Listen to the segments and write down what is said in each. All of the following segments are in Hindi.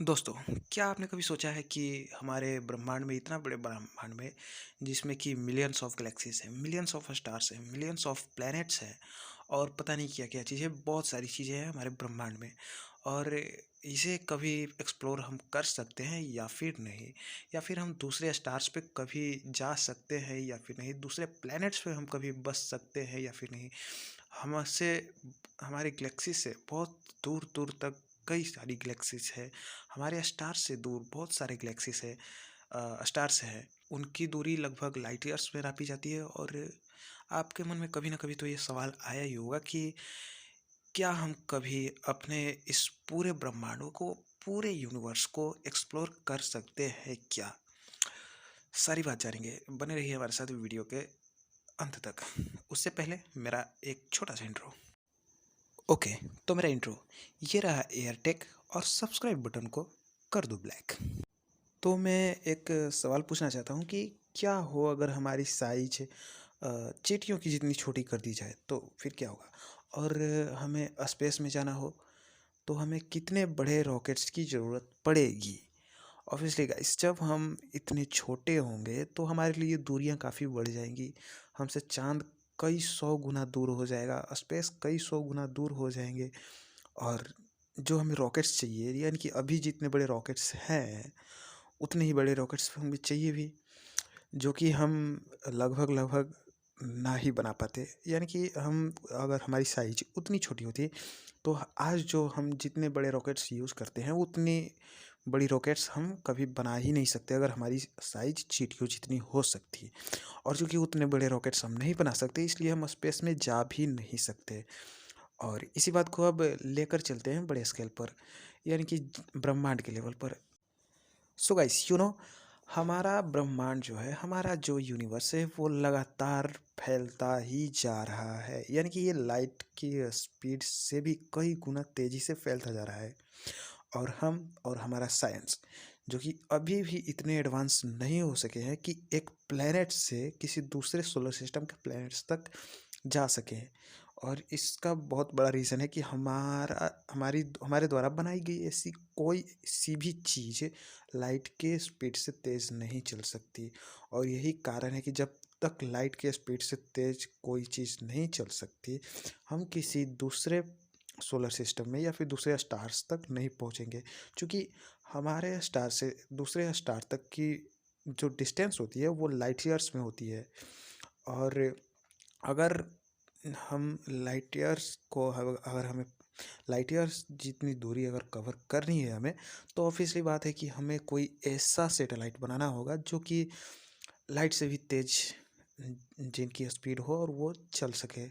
दोस्तों, क्या आपने कभी सोचा है कि हमारे ब्रह्मांड में इतना बड़े ब्रह्मांड में जिसमें कि मिलियंस ऑफ गैलेक्सीज हैं, मिलियंस ऑफ स्टार्स हैं, मिलियंस ऑफ प्लैनेट्स हैं और पता नहीं क्या-क्या चीज़ें, बहुत सारी चीज़ें हैं हमारे ब्रह्मांड में और इसे कभी एक्सप्लोर हम कर सकते हैं या फिर नहीं? या फिर हम दूसरे स्टार्स पे कभी जा सकते हैं या फिर नहीं? दूसरे प्लैनेट्स पे हम कभी बस सकते हैं या फिर नहीं? हमसे हमारी गैलेक्सी से बहुत दूर-दूर तक कई सारी गैलेक्सीज़ है। हमारे स्टार से दूर बहुत सारे गैलेक्सीज़ है स्टार्स हैं। उनकी दूरी लगभग लाइट ईयर्स में नापी जाती है और आपके मन में कभी न कभी तो ये सवाल आया ही होगा कि क्या हम कभी अपने इस पूरे ब्रह्मांडों को, पूरे यूनिवर्स को एक्सप्लोर कर सकते हैं क्या? सारी बात जानेंगे। बने रहिए हमारे साथ वीडियो के अंत तक। उससे पहले मेरा एक छोटा-सा इंट्रो। ओके, तो मेरा इंट्रो ये रहा एयरटेक और सब्सक्राइब बटन को कर दो ब्लैक। तो मैं एक सवाल पूछना चाहता हूँ कि क्या हो अगर हमारी साइज चींटियों की जितनी छोटी कर दी जाए तो फिर क्या होगा? और हमें स्पेस में जाना हो तो हमें कितने बड़े रॉकेट्स की ज़रूरत पड़ेगी? ऑब्वियसली गाइस, जब हम इतने छोटे होंगे तो हमारे लिए दूरियां काफ़ी बढ़ जाएंगी। हमसे चांद कई सौ गुना दूर हो जाएगा, स्पेस कई सौ गुना दूर हो जाएंगे। और जो हमें रॉकेट्स चाहिए, यानी कि अभी जितने बड़े रॉकेट्स हैं उतने ही बड़े रॉकेट्स हमें चाहिए भी, जो कि हम लगभग लगभग ना ही बना पाते। यानी कि हम, अगर हमारी साइज उतनी छोटी होती तो आज जो हम जितने बड़े रॉकेट्स यूज़ करते हैं उतनी बड़ी रॉकेट्स हम कभी बना ही नहीं सकते, अगर हमारी साइज चींटियों जितनी हो सकती है। और चूँकि उतने बड़े रॉकेट्स हम नहीं बना सकते, इसलिए हम स्पेस में जा भी नहीं सकते। और इसी बात को अब लेकर चलते हैं बड़े स्केल पर, यानी कि ब्रह्मांड के लेवल पर। सो गाइस, हमारा ब्रह्मांड जो है, हमारा जो यूनिवर्स है वो लगातार फैलता ही जा रहा है। यानी कि ये लाइट की स्पीड से भी कई गुना तेज़ी से फैलता जा रहा है। और हम और हमारा साइंस, जो कि अभी भी इतने एडवांस नहीं हो सके हैं कि एक प्लेनेट से किसी दूसरे सोलर सिस्टम के प्लैनेट्स तक जा सकें। और इसका बहुत बड़ा रीज़न है कि हमारे द्वारा बनाई गई ऐसी कोई सी भी चीज़ लाइट के स्पीड से तेज़ नहीं चल सकती। और यही कारण है कि जब तक लाइट के स्पीड से तेज़ कोई चीज़ नहीं चल सकती, हम किसी दूसरे सोलर सिस्टम में या फिर दूसरे स्टार्स तक नहीं पहुंचेंगे। क्योंकि हमारे स्टार से दूसरे स्टार तक की जो डिस्टेंस होती है वो लाइट ईयर्स में होती है। और अगर हम लाइट ईयर्स को अगर हमें लाइट ईयर्स जितनी दूरी अगर कवर करनी है हमें, तो ऑब्वियसली बात है कि हमें कोई ऐसा सैटेलाइट बनाना होगा जो कि लाइट से भी तेज़ जिनकी स्पीड हो और वो चल सके।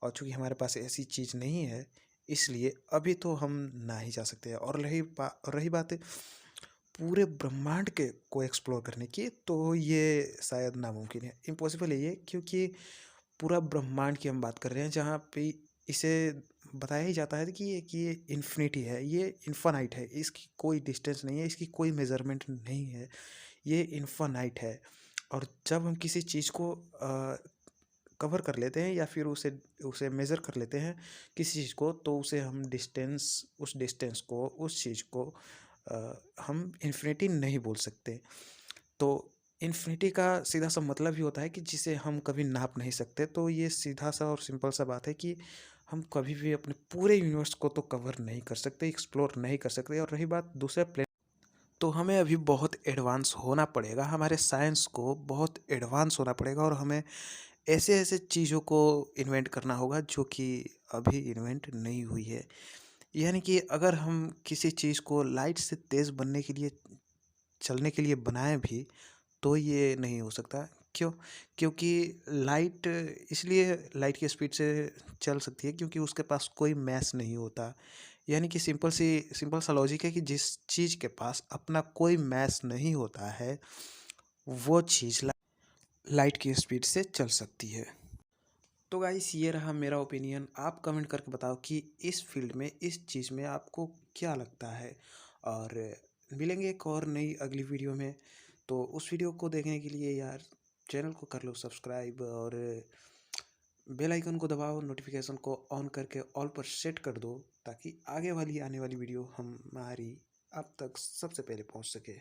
और चूँकि हमारे पास ऐसी चीज़ नहीं है, इसलिए अभी तो हम ना ही जा सकते हैं। और रही बात पूरे ब्रह्मांड के को एक्सप्लोर करने की, तो ये शायद नामुमकिन है, इम्पॉसिबल है ये। क्योंकि पूरा ब्रह्मांड की हम बात कर रहे हैं, जहाँ पे इसे बताया ही जाता है कि ये इन्फिनिटी है, ये इन्फानाइट है, इसकी कोई डिस्टेंस नहीं है, इसकी कोई मेजरमेंट नहीं है, ये इन्फानाइट है। और जब हम किसी चीज़ को कवर कर लेते हैं या फिर उसे उसे मेज़र कर लेते हैं किसी चीज़ को, तो उसे हम उस डिस्टेंस को, उस चीज़ को हम इन्फिनिटी नहीं बोल सकते। तो इन्फिनिटी का सीधा सा मतलब ही होता है कि जिसे हम कभी नाप नहीं सकते। तो ये सीधा सा और सिंपल सा बात है कि हम कभी भी अपने पूरे यूनिवर्स को तो कवर नहीं कर सकते, एक्सप्लोर नहीं कर सकते। और रही बात दूसरे प्लेनेट, तो हमें अभी बहुत एडवांस होना पड़ेगा, हमारे साइंस को बहुत एडवांस होना पड़ेगा और हमें ऐसे ऐसे चीज़ों को इन्वेंट करना होगा जो कि अभी इन्वेंट नहीं हुई है। यानी कि अगर हम किसी चीज़ को लाइट से तेज़ बनने के लिए, चलने के लिए बनाएं भी, तो ये नहीं हो सकता। क्यों? क्योंकि लाइट इसलिए लाइट की स्पीड से चल सकती है क्योंकि उसके पास कोई मास नहीं होता। यानी कि सिंपल सा लॉजिक है कि जिस चीज़ के पास अपना कोई मास नहीं होता है, वो चीज़ लाइट की स्पीड से चल सकती है। तो गाइस, ये रहा मेरा ओपिनियन। आप कमेंट करके बताओ कि इस फील्ड में, इस चीज़ में आपको क्या लगता है। और मिलेंगे एक और नई अगली वीडियो में। तो उस वीडियो को देखने के लिए यार, चैनल को कर लो सब्सक्राइब और बेल आइकन को दबाओ, नोटिफिकेशन को ऑन करके ऑल पर सेट कर दो, ताकि आगे वाली आने वाली वीडियो हमारी आप तक सबसे पहले पहुंच सके।